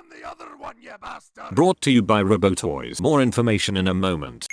the other one, you bastard! Brought to you by Robotoyz. More information in a moment.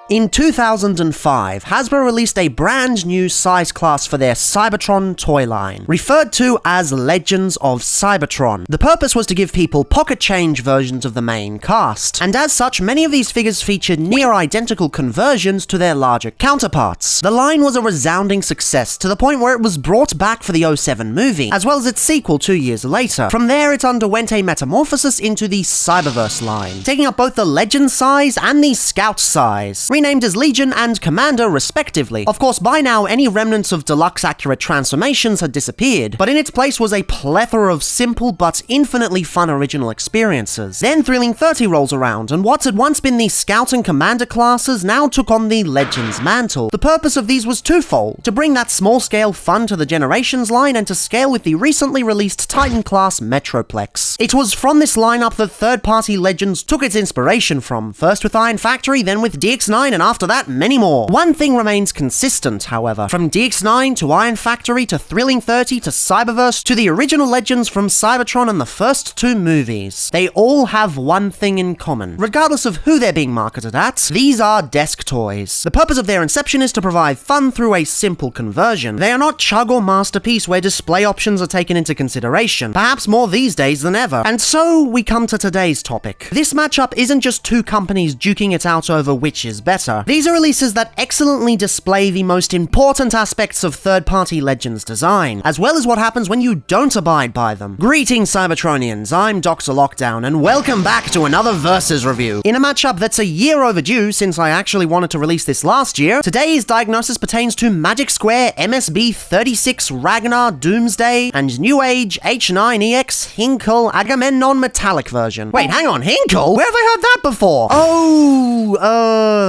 In 2005, Hasbro released a brand new size class for their Cybertron toy line, referred to as Legends of Cybertron. The purpose was to give people pocket change versions of the main cast, and as such, many of these figures featured near identical conversions to their larger counterparts. The line was a resounding success, to the point where it was brought back for the 2007 movie, as well as its sequel 2 years later. From there, it underwent a metamorphosis into the Cyberverse line, taking up both the Legend size and the Scout size, renamed as Legion and Commander respectively. Of course, by now, any remnants of deluxe accurate transformations had disappeared, but in its place was a plethora of simple but infinitely fun original experiences. Then Thrilling 30 rolls around, and what had once been the Scout and Commander classes now took on the Legends mantle. The purpose of these was twofold: to bring that small-scale fun to the Generations line and to scale with the recently released Titan class Metroplex. It was from this lineup that third-party Legends took its inspiration from, first with Iron Factory, then with DX9, and after that, many more. One thing remains consistent, however. From DX9 to Iron Factory to Thrilling 30 to Cyberverse to the original Legends from Cybertron and the first two movies, they all have one thing in common. Regardless of who they're being marketed at, these are desk toys. The purpose of their inception is to provide fun through a simple conversion. They are not chug or masterpiece where display options are taken into consideration, perhaps more these days than ever. And so, we come to today's topic. This matchup isn't just two companies duking it out over which is better. These are releases that excellently display the most important aspects of third-party Legends design, as well as what happens when you don't abide by them. Greetings, Cybertronians, I'm DrLockdown, and welcome back to another Versus review. In a matchup that's a year overdue, since I actually wanted to release this last year, today's diagnosis pertains to Magic Square MSB 36 Ragnar Doomsday and New Age H9EX Hinkle Agamemnon Metallic version. Wait, hang on, Hinkle? Where have I heard that before?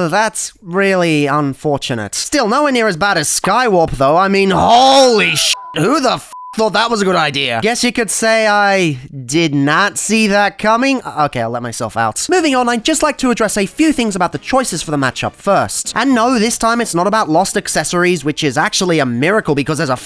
That's really unfortunate. Still nowhere near as bad as Skywarp though. I mean, holy sh**, who the f*** thought that was a good idea? Guess you could say I did not see that coming. Okay, I'll let myself out. Moving on, I'd just like to address a few things about the choices for the matchup first. And no, this time it's not about lost accessories, which is actually a miracle because there's a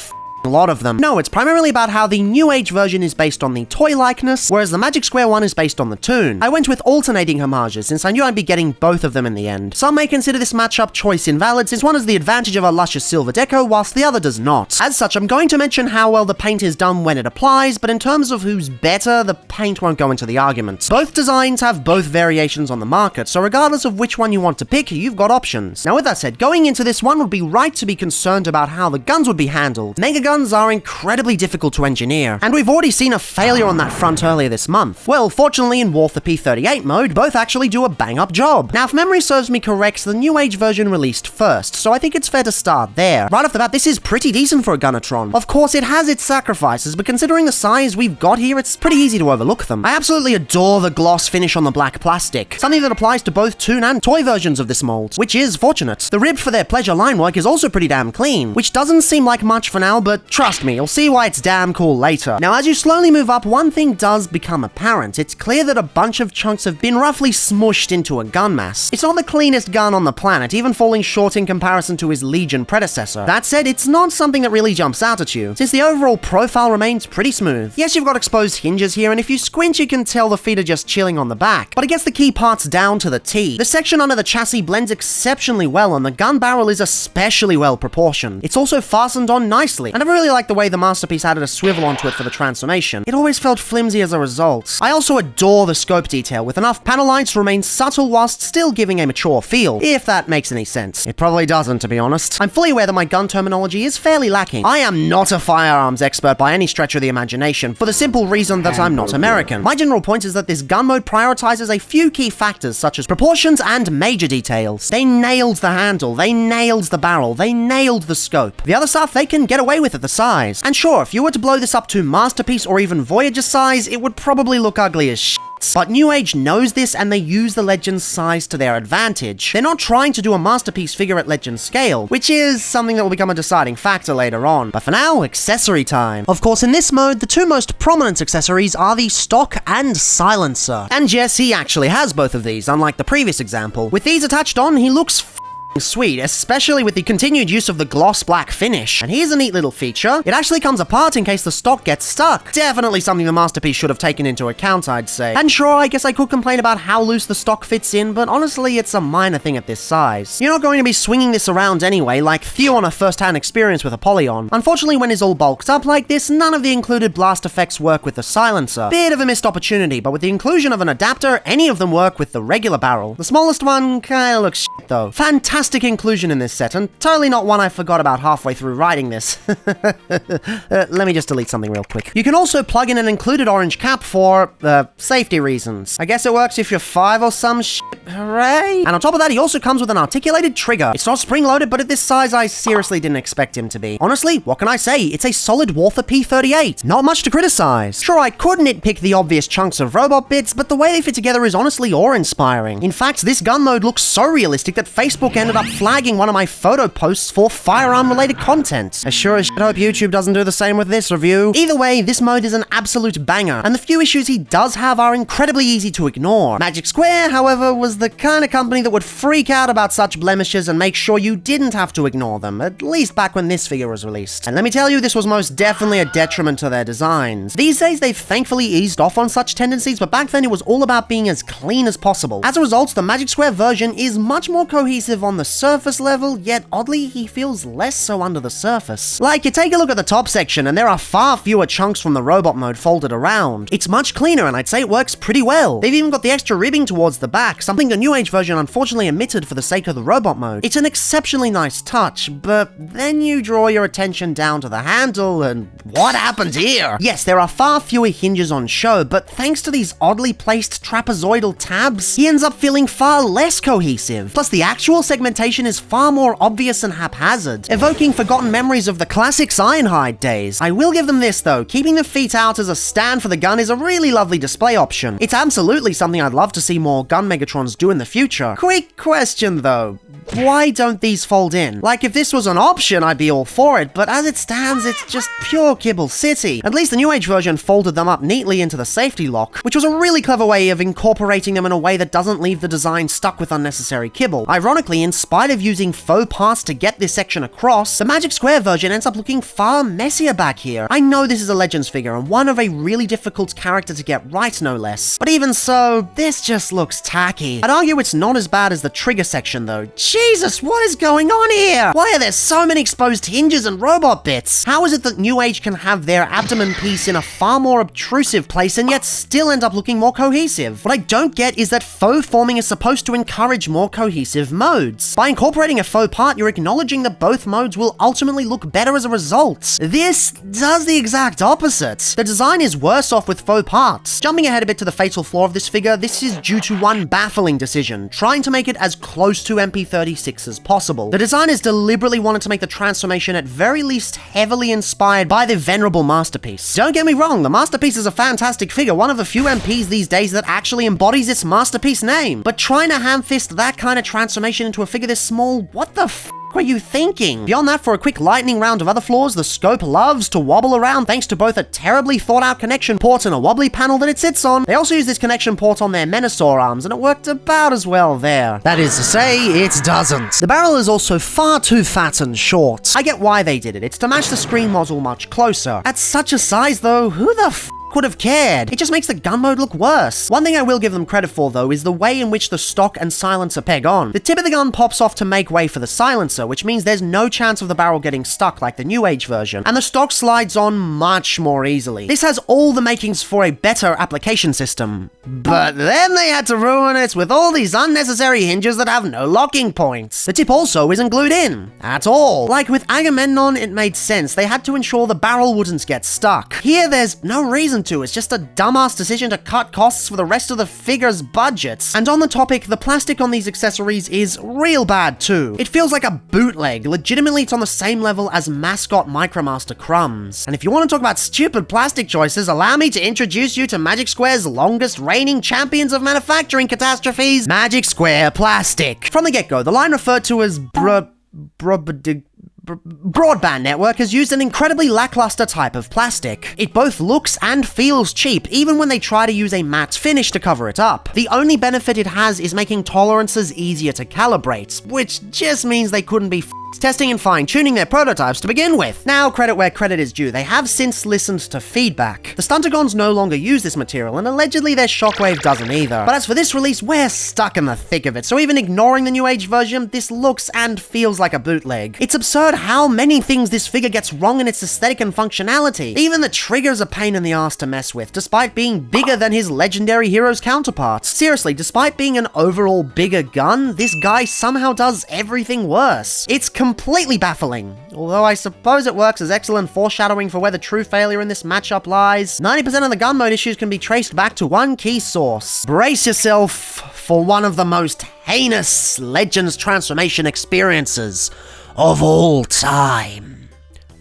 lot of them. No, it's primarily about how the New Age version is based on the toy likeness, whereas the Magic Square one is based on the toon. I went with alternating homages since I knew I'd be getting both of them in the end. Some may consider this matchup choice invalid since one has the advantage of a luscious silver deco whilst the other does not. As such, I'm going to mention how well the paint is done when it applies, but in terms of who's better, the paint won't go into the argument. Both designs have both variations on the market, so regardless of which one you want to pick, you've got options. Now with that said, going into this one would be right to be concerned about how the guns would be handled. Mega guns are incredibly difficult to engineer, and we've already seen a failure on that front earlier this month. Well, fortunately in Warther P38 mode, both actually do a bang-up job. Now, if memory serves me correct, the New Age version released first, so I think it's fair to start there. Right off the bat, this is pretty decent for a Gunatron. Of course, it has its sacrifices, but considering the size we've got here, it's pretty easy to overlook them. I absolutely adore the gloss finish on the black plastic, something that applies to both toon and toy versions of this mold, which is fortunate. The rib for their pleasure line work is also pretty damn clean, which doesn't seem like much for now, but trust me, you'll see why it's damn cool later. Now, as you slowly move up, one thing does become apparent. It's clear that a bunch of chunks have been roughly smushed into a gun mass. It's not the cleanest gun on the planet, even falling short in comparison to his Legion predecessor. That said, it's not something that really jumps out at you, since the overall profile remains pretty smooth. Yes, you've got exposed hinges here, and if you squint, you can tell the feet are just chilling on the back, but it gets the key parts down to the T. The section under the chassis blends exceptionally well, and the gun barrel is especially well proportioned. It's also fastened on nicely, and I really like the way the masterpiece added a swivel onto it for the transformation. It always felt flimsy as a result. I also adore the scope detail, with enough panel lines to remain subtle whilst still giving a mature feel, if that makes any sense. It probably doesn't, to be honest. I'm fully aware that my gun terminology is fairly lacking. I am not a firearms expert by any stretch of the imagination, for the simple reason that I'm not American. My general point is that this gun mode prioritizes a few key factors such as proportions and major details. They nailed the handle, they nailed the barrel, they nailed the scope. The other stuff they can get away with at the size. And sure, if you were to blow this up to Masterpiece or even Voyager size, it would probably look ugly as shit. But New Age knows this and they use the Legend's size to their advantage. They're not trying to do a masterpiece figure at Legend scale, which is something that will become a deciding factor later on. But for now, accessory time. Of course, in this mode, the two most prominent accessories are the stock and silencer. And yes, he actually has both of these, unlike the previous example. With these attached on, he looks sweet, especially with the continued use of the gloss black finish. And here's a neat little feature. It actually comes apart in case the stock gets stuck. Definitely something the masterpiece should have taken into account, I'd say. And sure, I guess I could complain about how loose the stock fits in, but honestly, it's a minor thing at this size. You're not going to be swinging this around anyway, like Theo on a first-hand experience with Apollyon. Unfortunately, when it's all bulked up like this, none of the included blast effects work with the silencer. Bit of a missed opportunity, but with the inclusion of an adapter, any of them work with the regular barrel. The smallest one kinda looks shit though. Fantastic inclusion in this set, and totally not one I forgot about halfway through writing this. Let me just delete something real quick. You can also plug in an included orange cap for, safety reasons. I guess it works if you're 5 or some shit. Hooray! And on top of that, he also comes with an articulated trigger. It's not spring-loaded, but at this size, I seriously didn't expect him to be. Honestly, what can I say? It's a solid Warther P38. Not much to criticize. Sure, I could nitpick the obvious chunks of robot bits, but the way they fit together is honestly awe-inspiring. In fact, this gun mode looks so realistic that Facebook ended up flagging one of my photo posts for firearm-related content. I sure as shit hope YouTube doesn't do the same with this review. Either way, this mode is an absolute banger, and the few issues he does have are incredibly easy to ignore. Magic Square, however, was the kind of company that would freak out about such blemishes and make sure you didn't have to ignore them, at least back when this figure was released. And let me tell you, this was most definitely a detriment to their designs. These days, they've thankfully eased off on such tendencies, but back then it was all about being as clean as possible. As a result, the Magic Square version is much more cohesive on the surface level, yet oddly, he feels less so under the surface. Like, you take a look at the top section, and there are far fewer chunks from the robot mode folded around. It's much cleaner, and I'd say it works pretty well. They've even got the extra ribbing towards the back, something the New Age version unfortunately omitted for the sake of the robot mode. It's an exceptionally nice touch, but then you draw your attention down to the handle, and what happened here? Yes, there are far fewer hinges on show, but thanks to these oddly placed trapezoidal tabs, he ends up feeling far less cohesive. Plus, the actual segmentation is far more obvious and haphazard, evoking forgotten memories of the classic Ironhide days. I will give them this though, keeping the feet out as a stand for the gun is a really lovely display option. It's absolutely something I'd love to see more gun Megatrons do in the future. Quick question though. Why don't these fold in? Like, if this was an option, I'd be all for it, but as it stands, it's just pure Kibble City. At least the New Age version folded them up neatly into the safety lock, which was a really clever way of incorporating them in a way that doesn't leave the design stuck with unnecessary kibble. Ironically, in spite of using faux parts to get this section across, the Magic Square version ends up looking far messier back here. I know this is a Legends figure, and one of a really difficult character to get right, no less. But even so, this just looks tacky. I'd argue it's not as bad as the trigger section, though. Jesus, what is going on here? Why are there so many exposed hinges and robot bits? How is it that New Age can have their abdomen piece in a far more obtrusive place and yet still end up looking more cohesive? What I don't get is that faux forming is supposed to encourage more cohesive modes. By incorporating a faux part, you're acknowledging that both modes will ultimately look better as a result. This does the exact opposite. The design is worse off with faux parts. Jumping ahead a bit to the fatal flaw of this figure, this is due to one baffling decision, trying to make it as close to MP36 as possible. The designers deliberately wanted to make the transformation at very least heavily inspired by the venerable Masterpiece. Don't get me wrong, the Masterpiece is a fantastic figure, one of the few MPs these days that actually embodies its Masterpiece name. But trying to ham-fist that kind of transformation into a figure this small, what the f*** were you thinking? Beyond that, for a quick lightning round of other flaws, the scope loves to wobble around thanks to both a terribly thought out connection port and a wobbly panel that it sits on. They also use this connection port on their Menasor arms, and it worked about as well there. That is to say, it doesn't. The barrel is also far too fat and short. I get why they did it. It's to match the screen model much closer. At such a size though, who the f*** would have cared? It just makes the gun mode look worse. One thing I will give them credit for though is the way in which the stock and silencer peg on. The tip of the gun pops off to make way for the silencer, which means there's no chance of the barrel getting stuck like the New Age version, and the stock slides on much more easily. This has all the makings for a better application system. But then they had to ruin it with all these unnecessary hinges that have no locking points. The tip also isn't glued in at all. Like with Agamemnon, it made sense. They had to ensure the barrel wouldn't get stuck. Here, there's no reason listen to. It's just a dumbass decision to cut costs for the rest of the figure's budgets. And on the topic, the plastic on these accessories is real bad too. It feels like a bootleg. Legitimately, it's on the same level as mascot Micromaster Crumbs. And if you want to talk about stupid plastic choices, allow me to introduce you to Magic Square's longest reigning champions of manufacturing catastrophes, Magic Square Plastic. From the get-go, the line referred to as broadband network has used an incredibly lackluster type of plastic. It both looks and feels cheap, even when they try to use a matte finish to cover it up. The only benefit it has is making tolerances easier to calibrate, which just means they couldn't be testing and fine-tuning their prototypes to begin with. Now, credit where credit is due, they have since listened to feedback. The Stuntagons no longer use this material, and allegedly their Shockwave doesn't either. But as for this release, we're stuck in the thick of it, so even ignoring the new age version, this looks and feels like a bootleg. It's absurd how many things this figure gets wrong in its aesthetic and functionality. Even the trigger's a pain in the ass to mess with, despite being bigger than his legendary hero's counterparts. Seriously, despite being an overall bigger gun, this guy somehow does everything worse. It's completely baffling. Although I suppose it works as excellent foreshadowing for where the true failure in this matchup lies. 90% of the gun mode issues can be traced back to one key source. Brace yourself for one of the most heinous Legends Transformation experiences of all time.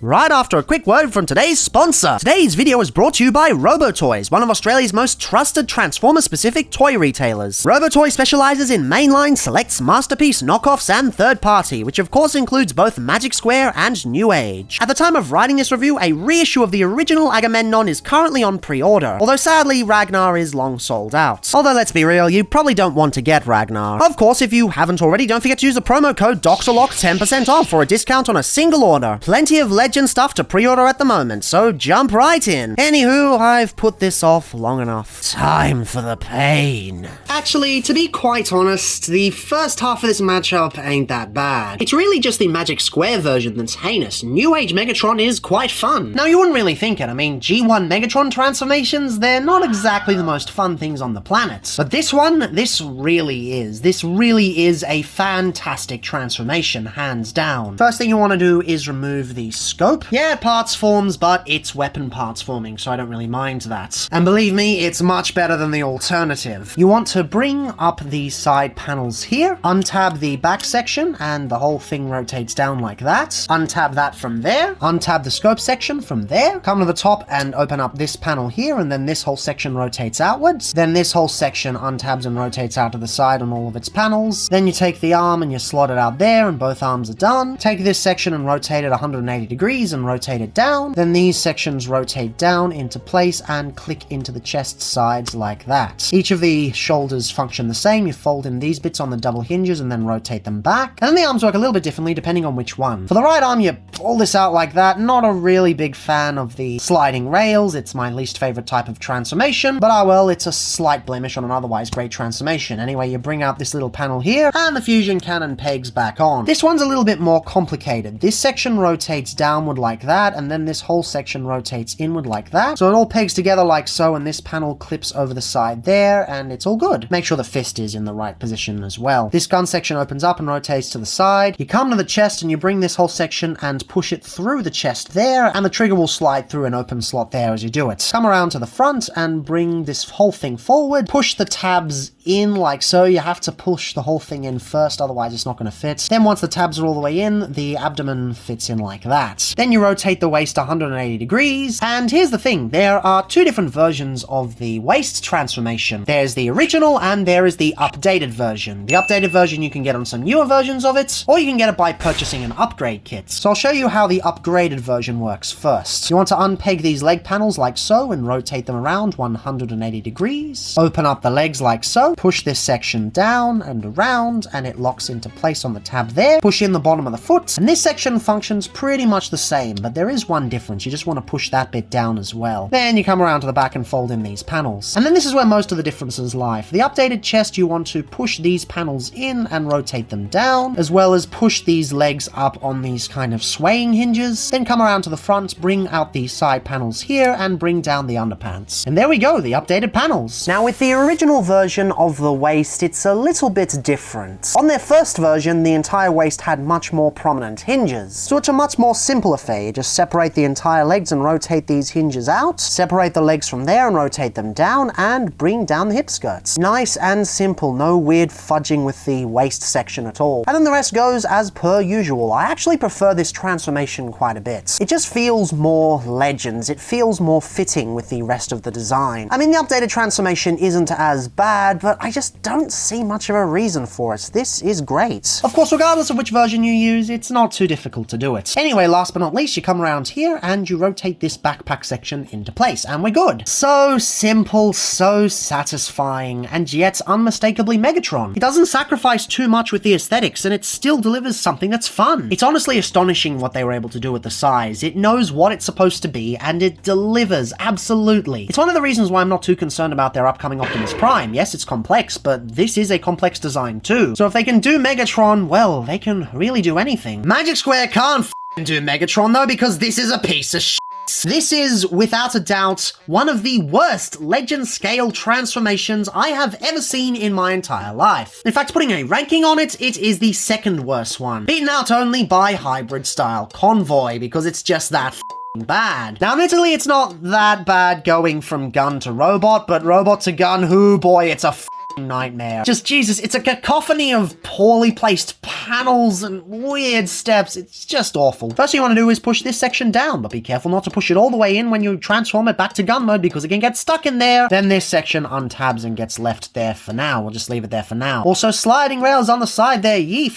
Right after a quick word from today's sponsor. Today's video is brought to you by Robotoyz, one of Australia's most trusted Transformer-specific toy retailers. Robotoyz specializes in mainline, selects, masterpiece, knockoffs, and third-party, which of course includes both Magic Square and New Age. At the time of writing this review, a reissue of the original Agamemnon is currently on pre-order, although sadly, Ragnar is long sold out. Although let's be real, you probably don't want to get Ragnar. Of course, if you haven't already, don't forget to use the promo code DRLockdown 10% off for a discount on a single order. Plenty of Legend stuff to pre-order at the moment, so jump right in. Anywho, I've put this off long enough. Time for the pain. Actually, to be quite honest, the first half of this matchup ain't that bad. It's really just the Magic Square version that's heinous. New Age Megatron is quite fun. Now, you wouldn't really think it. I mean, G1 Megatron transformations, they're not exactly the most fun things on the planet. But this one, this really is. This really is a fantastic transformation, hands down. First thing you want to do is remove the scope. Yeah, it parts forms, but it's weapon parts forming, so I don't really mind that. And believe me, it's much better than the alternative. You want to bring up the side panels here, untab the back section, and the whole thing rotates down like that. Untab that from there, untab the scope section from there, come to the top and open up this panel here, and then this whole section rotates outwards. Then this whole section untabs and rotates out to the side on all of its panels. Then you take the arm and you slot it out there, and both arms are done. Take this section and rotate it 180 degrees and rotate it down. Then these sections rotate down into place and click into the chest sides like that. Each of the shoulders function the same. You fold in these bits on the double hinges and then rotate them back. And then the arms work a little bit differently depending on which one. For the right arm, you pull this out like that. Not a really big fan of the sliding rails. It's my least favorite type of transformation, but well, it's a slight blemish on an otherwise great transformation. Anyway, you bring out this little panel here and the fusion cannon pegs back on. This one's a little bit more complicated. This section rotates downward like that, and then this whole section rotates inward like that. So it all pegs together like so, and this panel clips over the side there, and it's all good. Make sure the fist is in the right position as well. This gun section opens up and rotates to the side. You come to the chest and you bring this whole section and push it through the chest there, and the trigger will slide through an open slot there as you do it. Come around to the front and bring this whole thing forward. Push the tabs in like so. You have to push the whole thing in first, otherwise it's not going to fit. Then once the tabs are all the way in, the abdomen fits in like that. Then you rotate the waist 180 degrees, and here's the thing, there are two different versions of the waist transformation. There's the original and there is the updated version. The updated version you can get on some newer versions of it, or you can get it by purchasing an upgrade kit. So I'll show you how the upgraded version works first. You want to unpeg these leg panels like so and rotate them around 180 degrees. Open up the legs like so, push this section down and around, and it locks into place on the tab there. Push in the bottom of the foot, and this section functions pretty much the same, but there is one difference. You just want to push that bit down as well. Then you come around to the back and fold in these panels. And then this is where most of the differences lie. For the updated chest, you want to push these panels in and rotate them down, as well as push these legs up on these kind of swaying hinges. Then come around to the front, bring out the side panels here, and bring down the underpants. And there we go, the updated panels. Now with the original version of the waist, it's a little bit different. On their first version, the entire waist had much more prominent hinges, so it's a much more simple simple affair. You just separate the entire legs and rotate these hinges out, separate the legs from there and rotate them down, and bring down the hip skirts. Nice and simple, no weird fudging with the waist section at all. And then the rest goes as per usual. I actually prefer this transformation quite a bit. It just feels more Legends. It feels more fitting with the rest of the design. I mean, the updated transformation isn't as bad, but I just don't see much of a reason for it. This is great. Of course, regardless of which version you use, it's not too difficult to do it. Anyway, last but not least, you come around here and you rotate this backpack section into place, and we're good. So simple, so satisfying, and yet unmistakably Megatron. It doesn't sacrifice too much with the aesthetics, and it still delivers something that's fun. It's honestly astonishing what they were able to do with the size. It knows what it's supposed to be, and it delivers, absolutely. It's one of the reasons why I'm not too concerned about their upcoming Optimus Prime. Yes, it's complex, but this is a complex design too. So if they can do Megatron, well, they can really do anything. Magic Square can't do Megatron though, because this is a piece of shit. This is, without a doubt, one of the worst Legend-scale transformations I have ever seen in my entire life. In fact, putting a ranking on it, it is the second worst one, beaten out only by hybrid-style Convoy, because it's just that bad. Now, admittedly, it's not that bad going from gun to robot, but robot to gun, hoo boy, it's a nightmare. Just Jesus, it's a cacophony of poorly placed panels and weird steps. It's just awful. First thing you want to do is push this section down, but be careful not to push it all the way in when you transform it back to gun mode, because it can get stuck in there. Then this section untabs and gets left there for now. We'll just leave it there for now. Also, sliding rails on the side there, he.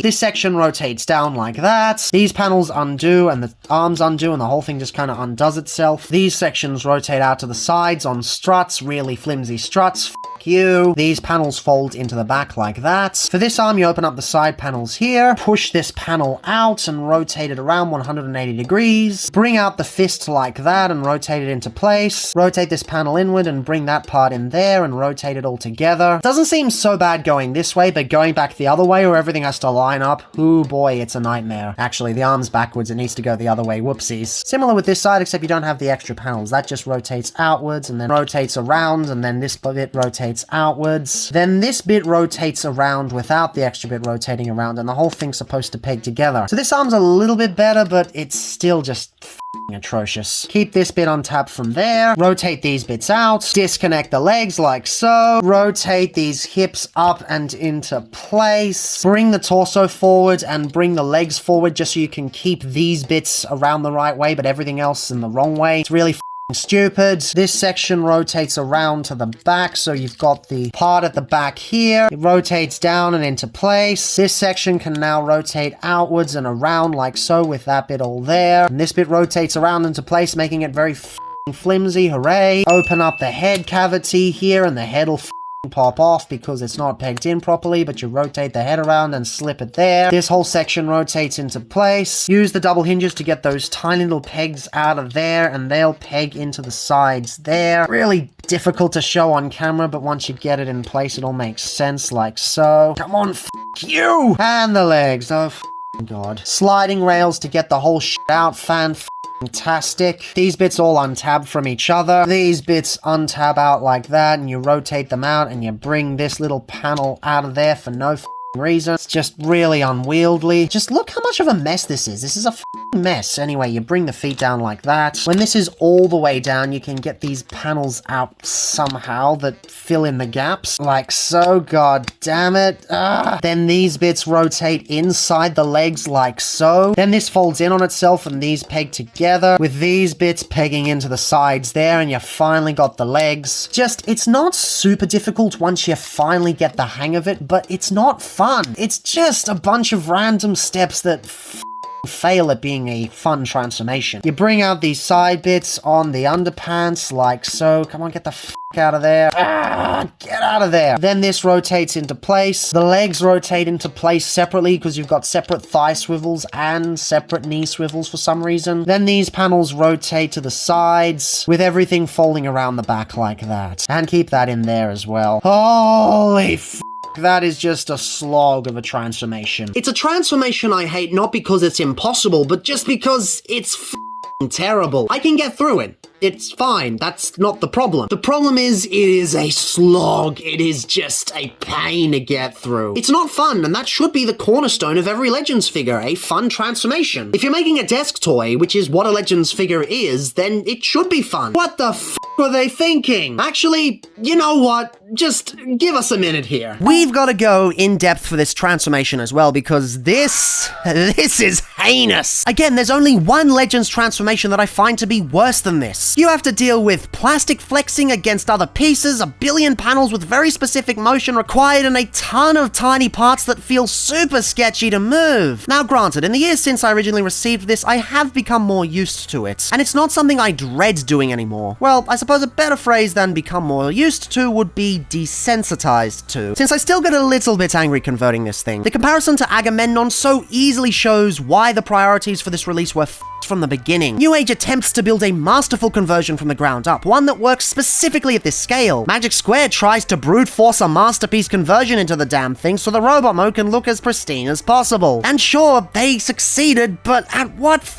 This section rotates down like that. These panels undo and the arms undo and the whole thing just kind of undoes itself. These sections rotate out to the sides on struts, really flimsy struts. F you. These panels fold into the back like that. For this arm, you open up the side panels here, push this panel out and rotate it around 180 degrees. Bring out the fist like that and rotate it into place. Rotate this panel inward and bring that part in there and rotate it all together. Doesn't seem so bad going this way, but going back the other way where everything has to line up, oh boy, it's a nightmare. Actually, the arm's backwards, it needs to go the other way, whoopsies. Similar with this side, except you don't have the extra panels. That just rotates outwards and then rotates around, and then this bit rotates outwards. Then this bit rotates around without the extra bit rotating around, and the whole thing's supposed to peg together. So this arm's a little bit better, but it's still just atrocious. Keep this bit untapped from there, rotate these bits out, disconnect the legs like so, rotate these hips up and into place, bring the torso forward and bring the legs forward just so you can keep these bits around the right way but everything else in the wrong way. It's really stupid. This section rotates around to the back, so you've got the part at the back here. It rotates down and into place. This section can now rotate outwards and around like so with that bit all there. And this bit rotates around into place, making it very flimsy. Hooray. Open up the head cavity here and the head will pop off because it's not pegged in properly, but you rotate the head around and slip it there. This whole section rotates into place. Use the double hinges to get those tiny little pegs out of there, and they'll peg into the sides there. Really difficult to show on camera, but once you get it in place, it all makes sense like so. Come on, you! And the legs. Oh, God. Sliding rails to get the whole shit out. Fantastic. These bits all untab from each other. These bits untab out like that, and you rotate them out, and you bring this little panel out of there for no reason. It's just really unwieldy. Just look how much of a mess this is. This is a mess. Anyway, you bring the feet down like that. When this is all the way down, you can get these panels out somehow that fill in the gaps. Like so. God damn it. Then these bits rotate inside the legs like so. Then this folds in on itself and these peg together with these bits pegging into the sides there, and you finally got the legs. Just, it's not super difficult once you finally get the hang of it, but it's not fun. It's just a bunch of random steps that fail at being a fun transformation. You bring out these side bits on the underpants like so. Come on, get the out of there. Get out of there. Then this rotates into place. The legs rotate into place separately because you've got separate thigh swivels and separate knee swivels for some reason. Then these panels rotate to the sides with everything folding around the back like that. And keep that in there as well. Holy that is just a slog of a transformation. It's a transformation I hate not because it's impossible, but just because it's terrible. I can get through it. It's fine. That's not the problem. The problem is, it is a slog. It is just a pain to get through. It's not fun, and that should be the cornerstone of every Legends figure, a fun transformation. If you're making a desk toy, which is what a Legends figure is, then it should be fun. What the f were they thinking? Actually, you know what? Just give us a minute here. We've got to go in depth for this transformation as well, because this is heinous. Again, there's only one Legends transformation that I find to be worse than this. You have to deal with plastic flexing against other pieces, a billion panels with very specific motion required, and a ton of tiny parts that feel super sketchy to move. Now granted, in the years since I originally received this, I have become more used to it, and it's not something I dread doing anymore. Well, I suppose a better phrase than become more used to would be desensitized to, since I still get a little bit angry converting this thing. The comparison to Agamemnon so easily shows why the priorities for this release were f***ed from the beginning. New Age attempts to build a masterful conversion from the ground up, one that works specifically at this scale. Magic Square tries to brute force a masterpiece conversion into the damn thing so the robot mode can look as pristine as possible. And sure, they succeeded, but at what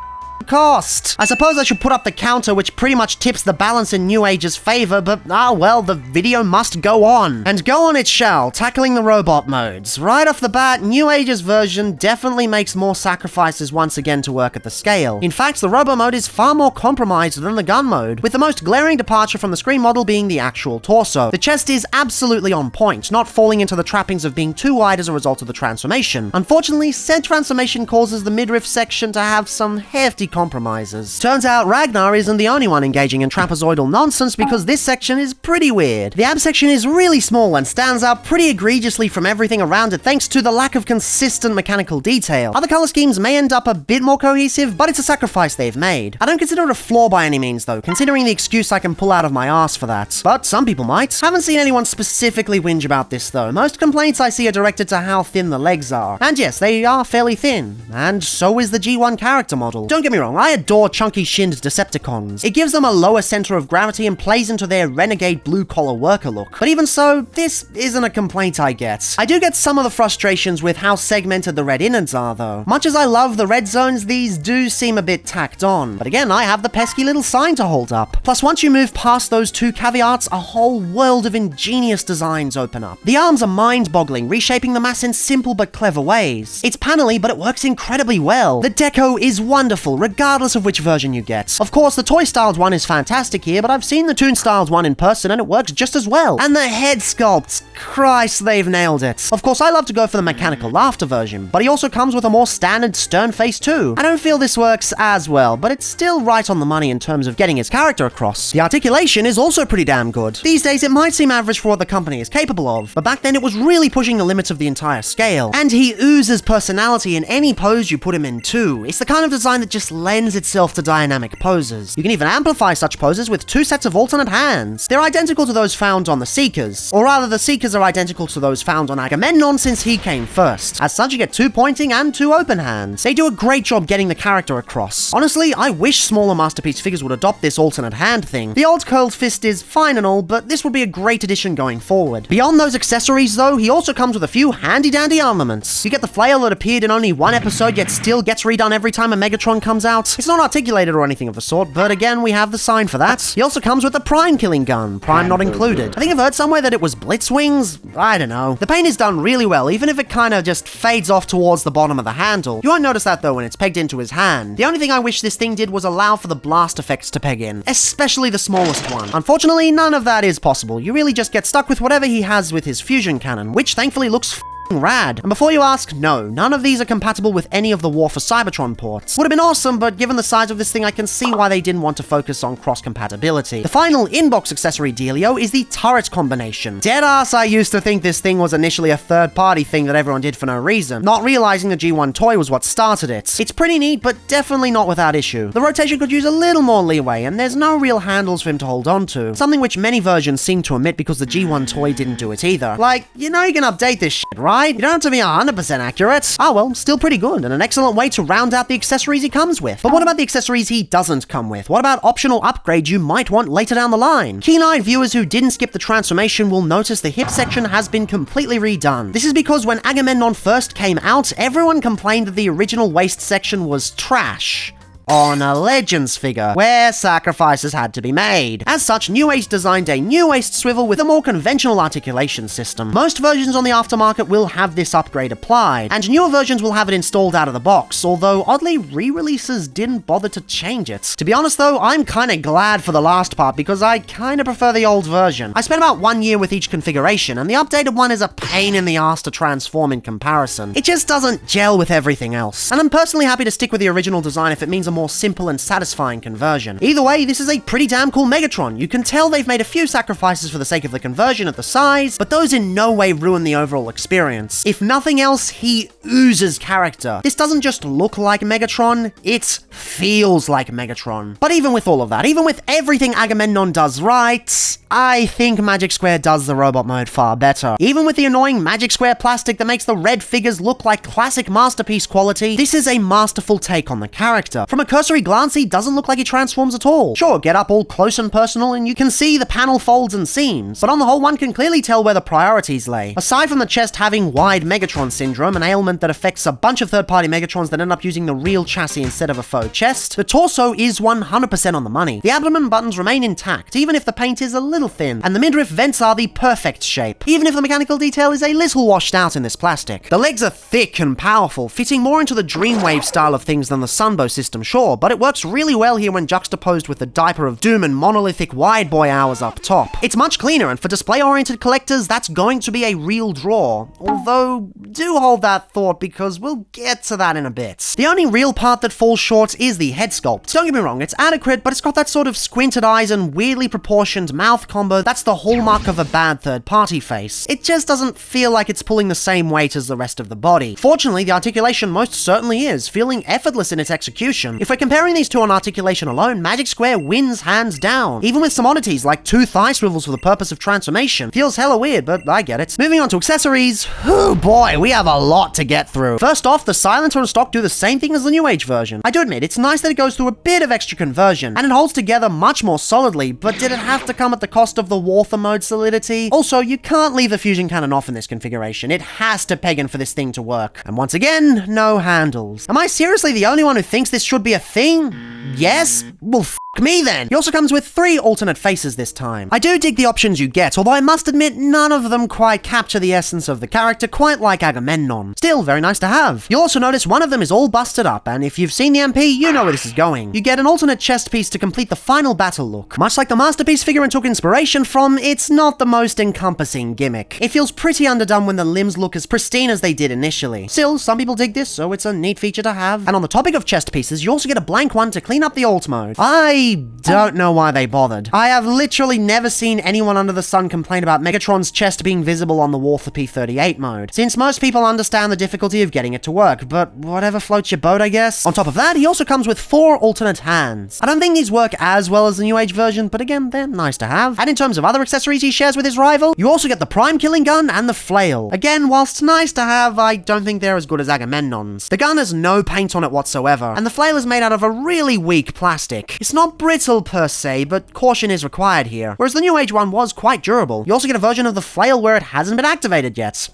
cost? I suppose I should put up the counter, which pretty much tips the balance in New Age's favor, but well, the video must go on. And go on it shall, tackling the robot modes. Right off the bat, New Age's version definitely makes more sacrifices once again to work at the scale. In fact, the robot mode is far more compromised than the gun mode, with the most glaring departure from the screen model being the actual torso. The chest is absolutely on point, not falling into the trappings of being too wide as a result of the transformation. Unfortunately, said transformation causes the midriff section to have some hefty compromises. Turns out Ragnar isn't the only one engaging in trapezoidal nonsense, because this section is pretty weird. The ab section is really small and stands out pretty egregiously from everything around it thanks to the lack of consistent mechanical detail. Other color schemes may end up a bit more cohesive, but it's a sacrifice they've made. I don't consider it a flaw by any means though, considering the excuse I can pull out of my ass for that. But some people might. Haven't seen anyone specifically whinge about this though. Most complaints I see are directed to how thin the legs are. And yes, they are fairly thin. And so is the G1 character model. Don't get me wrong, I adore chunky-shinned Decepticons. It gives them a lower center of gravity and plays into their renegade blue-collar worker look. But even so, this isn't a complaint I get. I do get some of the frustrations with how segmented the red innards are though. Much as I love the red zones, these do seem a bit tacked on. But again, I have the pesky little sign to hold up. Plus, once you move past those two caveats, a whole world of ingenious designs open up. The arms are mind-boggling, reshaping the mass in simple but clever ways. It's panelly, but it works incredibly well. The deco is wonderful, regardless of which version you get. Of course, the toy-styled one is fantastic here, but I've seen the toon-styled one in person and it works just as well. And the head sculpts, Christ, they've nailed it. Of course, I love to go for the mechanical laughter version, but he also comes with a more standard stern face too. I don't feel this works as well, but it's still right on the money in terms of getting his character across. The articulation is also pretty damn good. These days, it might seem average for what the company is capable of, but back then it was really pushing the limits of the entire scale. And he oozes personality in any pose you put him in too. It's the kind of design that just lends itself to dynamic poses. You can even amplify such poses with two sets of alternate hands. They're identical to those found on the Seekers, or rather the Seekers are identical to those found on Agamemnon since he came first. As such, you get two pointing and two open hands. They do a great job getting the character across. Honestly, I wish smaller Masterpiece figures would adopt this alternate hand thing. The old curled fist is fine and all, but this would be a great addition going forward. Beyond those accessories though, he also comes with a few handy dandy armaments. You get the flail that appeared in only one episode yet still gets redone every time a Megatron comes out. It's not articulated or anything of the sort, but again, we have the sign for that. He also comes with a prime killing gun, prime not included. I think I've heard somewhere that it was Blitzwings? I don't know. The paint is done really well, even if it kinda just fades off towards the bottom of the handle. You won't notice that though when it's pegged into his hand. The only thing I wish this thing did was allow for the blast effects to peg in, especially the smallest one. Unfortunately, none of that is possible. You really just get stuck with whatever he has with his fusion cannon, which thankfully looks rad. And before you ask, no, none of these are compatible with any of the War for Cybertron ports. Would have been awesome, but given the size of this thing, I can see why they didn't want to focus on cross-compatibility. The final inbox accessory dealio is the turret combination. Deadass, I used to think this thing was initially a third-party thing that everyone did for no reason, not realizing the G1 toy was what started it. It's pretty neat, but definitely not without issue. The rotation could use a little more leeway, and there's no real handles for him to hold on to, something which many versions seem to omit because the G1 toy didn't do it either. Like, you know you can update this shit, right? You don't have to be 100% accurate. Oh well, still pretty good, and an excellent way to round out the accessories he comes with. But what about the accessories he doesn't come with? What about optional upgrades you might want later down the line? Keen-eyed viewers who didn't skip the transformation will notice the hip section has been completely redone. This is because when Agamemnon first came out, everyone complained that the original waist section was trash. on a Legends figure, where sacrifices had to be made. As such, New Age designed a new waist swivel with a more conventional articulation system. Most versions on the aftermarket will have this upgrade applied, and newer versions will have it installed out of the box, although oddly, re-releases didn't bother to change it. To be honest though, I'm kinda glad for the last part because I kinda prefer the old version. I spent about 1 year with each configuration, and the updated one is a pain in the ass to transform in comparison. It just doesn't gel with everything else, and I'm personally happy to stick with the original design if it means a more simple and satisfying conversion. Either way, this is a pretty damn cool Megatron. You can tell they've made a few sacrifices for the sake of the conversion of the size, but those in no way ruin the overall experience. If nothing else, he oozes character. This doesn't just look like Megatron, it feels like Megatron. But even with all of that, even with everything Agamemnon does right, I think Magic Square does the robot mode far better. Even with the annoying Magic Square plastic that makes the red figures look like classic masterpiece quality, this is a masterful take on the character. From a cursory glance, he doesn't look like he transforms at all. Sure, get up all close and personal and you can see the panel folds and seams, but on the whole one can clearly tell where the priorities lay. Aside from the chest having wide Megatron syndrome, an ailment that affects a bunch of third-party Megatrons that end up using the real chassis instead of a faux chest, the torso is 100% on the money. The abdomen buttons remain intact, even if the paint is a little thin, and the midriff vents are the perfect shape, even if the mechanical detail is a little washed out in this plastic. The legs are thick and powerful, fitting more into the Dreamwave style of things than the Sunbow system, sure, but it works really well here when juxtaposed with the diaper of doom and monolithic wide boy hours up top. It's much cleaner, and for display-oriented collectors, that's going to be a real draw. Although, do hold that thought because we'll get to that in a bit. The only real part that falls short is the head sculpt. Don't get me wrong, it's adequate, but it's got that sort of squinted eyes and weirdly proportioned mouth combo that's the hallmark of a bad third-party face. It just doesn't feel like it's pulling the same weight as the rest of the body. Fortunately, the articulation most certainly is, feeling effortless in its execution. If we're comparing these two on articulation alone, Magic Square wins hands down. Even with some oddities like 2 thigh swivels for the purpose of transformation. Feels hella weird, but I get it. Moving on to accessories, oh boy, we have a lot to get through. First off, the silencer and stock do the same thing as the New Age version. I do admit, it's nice that it goes through a bit of extra conversion, and it holds together much more solidly, but did it have to come at the cost of the Warther mode solidity? Also, you can't leave the fusion cannon off in this configuration. It has to peg in for this thing to work. And once again, no handles. Am I seriously the only one who thinks this should be a thing? Yes? Well, f me then. He also comes with 3 alternate faces this time. I do dig the options you get, although I must admit none of them quite capture the essence of the character quite like Agamemnon. Still, very nice to have. You'll also notice one of them is all busted up, and if you've seen the MP, you know where this is going. You get an alternate chest piece to complete the final battle look. Much like the Masterpiece figure and took inspiration from, it's not the most encompassing gimmick. It feels pretty underdone when the limbs look as pristine as they did initially. Still, some people dig this, so it's a neat feature to have. And on the topic of chest pieces, you also get a blank one to clean up the alt mode. I don't know why they bothered. I have literally never seen anyone under the sun complain about Megatron's chest being visible on the Warther P38 mode, since most people understand the difficulty of getting it to work, but whatever floats your boat, I guess. On top of that, he also comes with 4 alternate hands. I don't think these work as well as the New Age version, but again, they're nice to have. And in terms of other accessories he shares with his rival, you also get the Prime Killing Gun and the Flail. Again, whilst nice to have, I don't think they're as good as Agamemnon's. The gun has no paint on it whatsoever, and the Flail is made out of a really weak plastic. It's not brittle per se, but caution is required here. Whereas the New Age one was quite durable. You also get a version of the Flail where it hasn't been activated yet.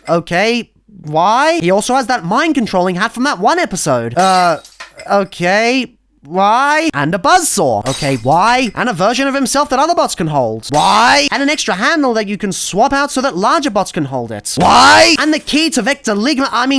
Okay. Why? He also has that mind-controlling hat from that one episode. Okay. Why? And a buzzsaw. Okay, why? And a version of himself that other bots can hold. Why? And an extra handle that you can swap out so that larger bots can hold it. Why? And the key to Vector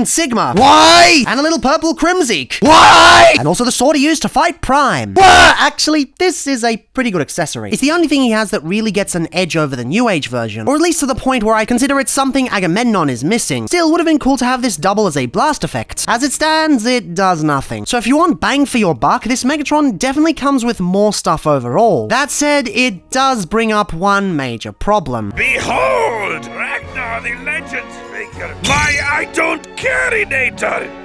Sigma. Why? And a little purple Crimzeek. Why? And also the sword he used to fight Prime. Why? Actually, this is a pretty good accessory. It's the only thing he has that really gets an edge over the New Age version, or at least to the point where I consider it something Agamemnon is missing. Still, would have been cool to have this double as a blast effect. As it stands, it does nothing. So if you want bang for your buck, this Megatron definitely comes with more stuff overall. That said, it does bring up one major problem. Behold! Ragnar the Legends figure! My I don't carinator!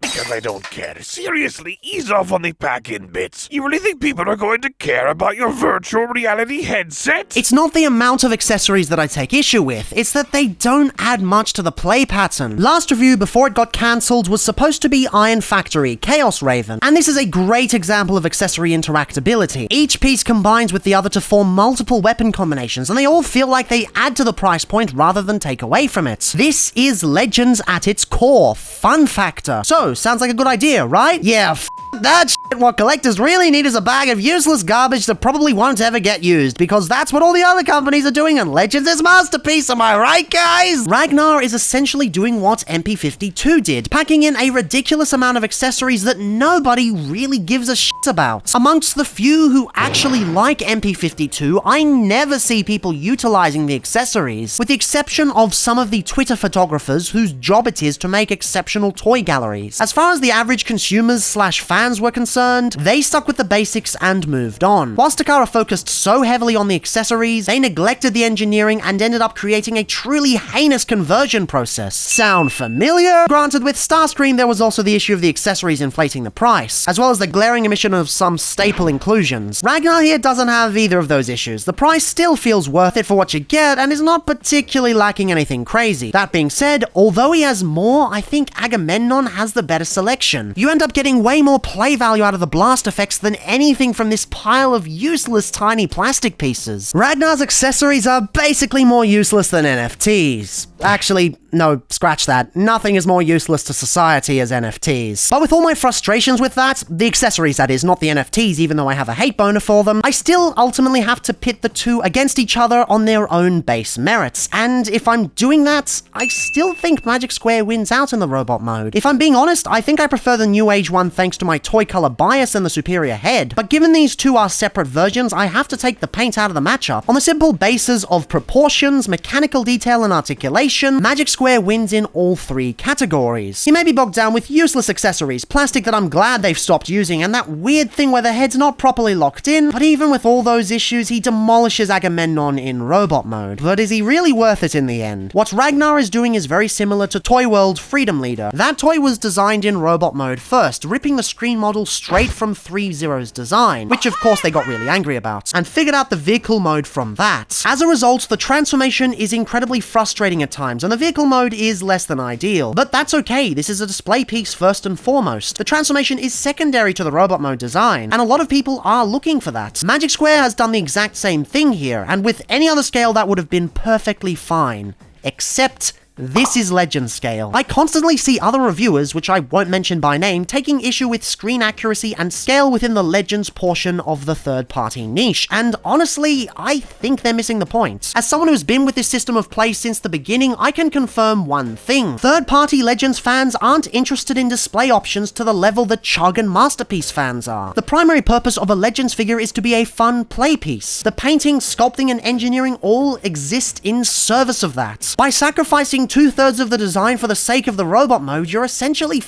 Because I don't care. Seriously, ease off on the pack-in bits. You really think people are going to care about your virtual reality headset? It's not the amount of accessories that I take issue with, it's that they don't add much to the play pattern. Last review before it got cancelled was supposed to be Iron Factory, Chaos Raven, and this is a great example of accessory interactability. Each piece combines with the other to form multiple weapon combinations, and they all feel like they add to the price point rather than take away from it. This is Legends at its core, fun factor. So, sounds like a good idea, right? Yeah, that shit. What collectors really need is a bag of useless garbage that probably won't ever get used, because that's what all the other companies are doing, and Legends is masterpiece, am I right, guys? Ragnar is essentially doing what MP52 did, packing in a ridiculous amount of accessories that nobody really gives a shit about. Amongst the few who actually like MP52, I never see people utilizing the accessories, with the exception of some of the Twitter photographers whose job it is to make exceptional toy galleries. As far as the average consumers/fans were concerned, they stuck with the basics and moved on. Whilst Takara focused so heavily on the accessories, they neglected the engineering and ended up creating a truly heinous conversion process. Sound familiar? Granted, with Starscream there was also the issue of the accessories inflating the price, as well as the glaring omission of some staple inclusions. Ragnar here doesn't have either of those issues. The price still feels worth it for what you get and is not particularly lacking anything crazy. That being said, although he has more, I think Agamemnon has the better selection. You end up getting way more play value out of the blast effects than anything from this pile of useless tiny plastic pieces. Ragnar's accessories are basically more useless than NFTs. Actually, no, scratch that. Nothing is more useless to society as NFTs. But with all my frustrations with that, the accessories that is, not the NFTs, even though I have a hate boner for them, I still ultimately have to pit the two against each other on their own base merits. And if I'm doing that, I still think Magic Square wins out in the robot mode. If I'm being honest, I think I prefer the New Age one thanks to my toy color bias and the superior head. But given these two are separate versions, I have to take the paint out of the matchup. On the simple basis of proportions, mechanical detail, and articulation, Magic Square wins in all three categories. He may be bogged down with useless accessories, plastic that I'm glad they've stopped using, and that weird thing where the head's not properly locked in, but even with all those issues, he demolishes Agamemnon in robot mode. But is he really worth it in the end? What Ragnar is doing is very similar to Toy World Freedom Leader. That toy was designed in robot mode first, ripping the screen model straight from 3-Zero's design, which of course they got really angry about, and figured out the vehicle mode from that. As a result, the transformation is incredibly frustrating at times, and the vehicle mode is less than ideal. But that's okay, this is a display piece first and foremost. The transformation is secondary to the robot mode design, and a lot of people are looking for that. Magic Square has done the exact same thing here, and with any other scale that would have been perfectly fine. Except this is Legend scale. I constantly see other reviewers, which I won't mention by name, taking issue with screen accuracy and scale within the Legends portion of the third-party niche, and honestly, I think they're missing the point. As someone who's been with this system of play since the beginning, I can confirm one thing. Third-party Legends fans aren't interested in display options to the level that Chug and Masterpiece fans are. The primary purpose of a Legends figure is to be a fun play piece. The painting, sculpting, and engineering all exist in service of that. By sacrificing 2/3 of the design for the sake of the robot mode, you're essentially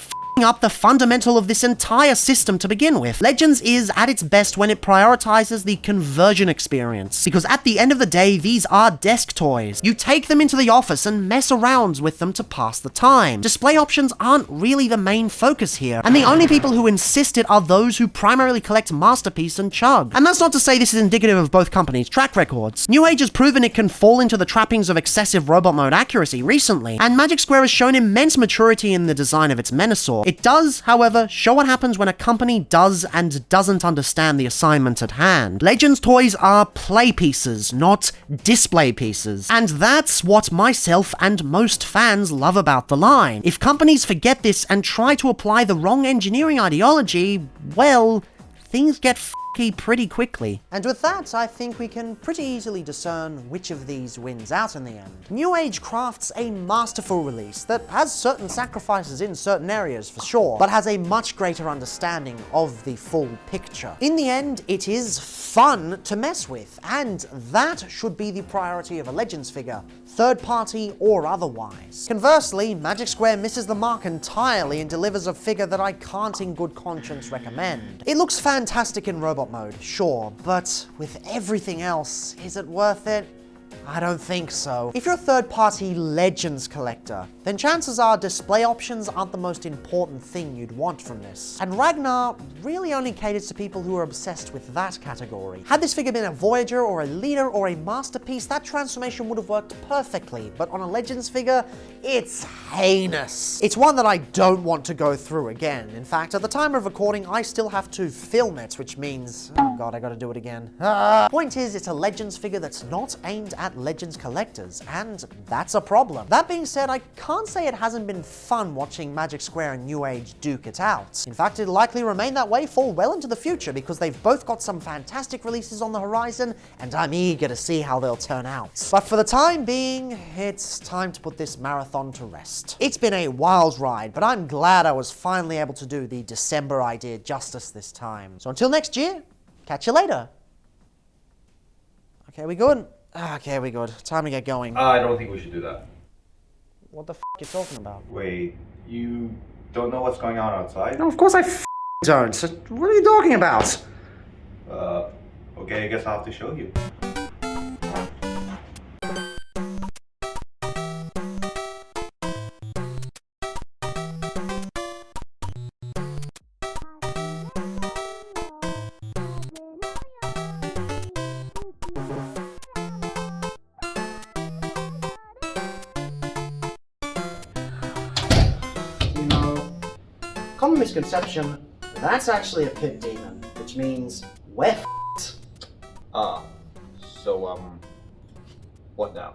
up the fundamental of this entire system to begin with. Legends is at its best when it prioritizes the conversion experience, because at the end of the day, these are desk toys. You take them into the office and mess around with them to pass the time. Display options aren't really the main focus here, and the only people who insist it are those who primarily collect Masterpiece and Chug. And that's not to say this is indicative of both companies' track records. New Age has proven it can fall into the trappings of excessive robot mode accuracy recently, and Magic Square has shown immense maturity in the design of its Menasor. It does, however, show what happens when a company does and doesn't understand the assignment at hand. Legends toys are play pieces, not display pieces. And that's what myself and most fans love about the line. If companies forget this and try to apply the wrong engineering ideology, well, things get pretty quickly. And with that, I think we can pretty easily discern which of these wins out in the end. New Age crafts a masterful release that has certain sacrifices in certain areas for sure, but has a much greater understanding of the full picture. In the end, it is fun to mess with, and that should be the priority of a Legends figure, third party or otherwise. Conversely, Magic Square misses the mark entirely and delivers a figure that I can't in good conscience recommend. It looks fantastic in robot mode, sure, but with everything else, is it worth it? I don't think so. If you're a third-party Legends collector, then chances are display options aren't the most important thing you'd want from this. And Ragnar really only caters to people who are obsessed with that category. Had this figure been a Voyager or a Leader or a Masterpiece, that transformation would have worked perfectly, but on a Legends figure, it's heinous. It's one that I don't want to go through again. In fact, at the time of recording, I still have to film it, which means, oh god, I gotta do it again. Point is, it's a Legends figure that's not aimed at Legends collectors, and that's a problem. That being said, I can't say it hasn't been fun watching Magic Square and New Age duke it out. In fact, it'll likely remain that way for well into the future because they've both got some fantastic releases on the horizon, and I'm eager to see how they'll turn out. But for the time being, it's time to put this marathon to rest. It's been a wild ride, but I'm glad I was finally able to do the December idea justice this time. So until next year, catch you later. Okay, we good? Okay, we good. Time to get going. I don't think we should do that. What the f*** you talking about? Wait, you don't know what's going on outside? No, of course I don't. What are you talking about? Okay, I guess I'll have to show you. Common misconception, that's actually a pit demon, which means we're f***ed. So, what now?